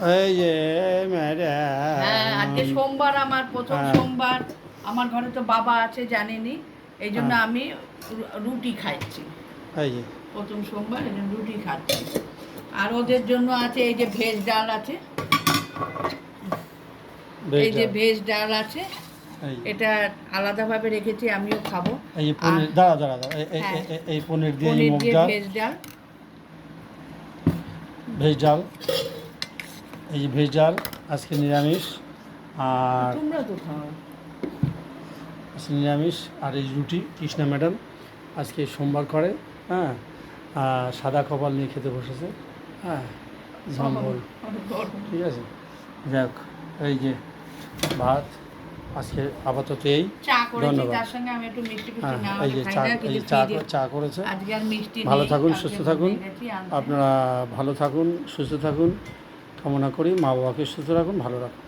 এই যে ম্যাডাম। হ্যাঁ, আজকে সোমবার, আমার প্রথম হ্যাঁ। সোমবার। আমার ঘরে তো বাবা আছে, জানেনি। এই জন্য হ্যাঁ। আমি রুটি খাচ্ছি। এই যে প্রথম সোমবার, এই জন্য রুটি খাচ্ছি। আর ওদের জন্য আছে এই যে ভেজ ডাল আছে, এই যে ভেজ ডাল আছে। এই এটা আলাদাভাবে রেখেছি, আমিও খাবো। এই যে আর পনির, দাঁড়া দাঁড়া দাঁড়া, হ্যাঁ, এই পনির দিয়ে এই পনির মুগ দিয়ে ডাল, ভেজ ডাল। ভেজ ডাল, এই যে ভেজ ডাল আজকে নিরামিষ। আর তোমরা তো খাও। আজকে নিরামিষ। আর এই রুটি কৃষ্ণা ম্যাডাম আজকে সোমবার করে, হ্যাঁ, সাদা কপাল নিয়ে খেতে বসেছে, হ্যাঁ, ঝম্বল, ঠিক আছে। যাক, এই যে ভাত আজকে আপাতত এই। চা করেছি, ধন্যবাদ। তার সঙ্গে আমি একটু মিষ্টি ফিষ্টি হ্যাঁ, না এই হলে যে খাই চা, না, এই কিন্তু চা করেছে। আজকে আর মিষ্টি ভালো নেই, থাকুন, কালকে সুস্থ থাকুন। ভুলে গেছি আনতে। আপনারা ভালো থাকুন, সুস্থ থাকুন কামনা করি। মা বাবাকে সুস্থ রাখুন, ভালো রাখুন।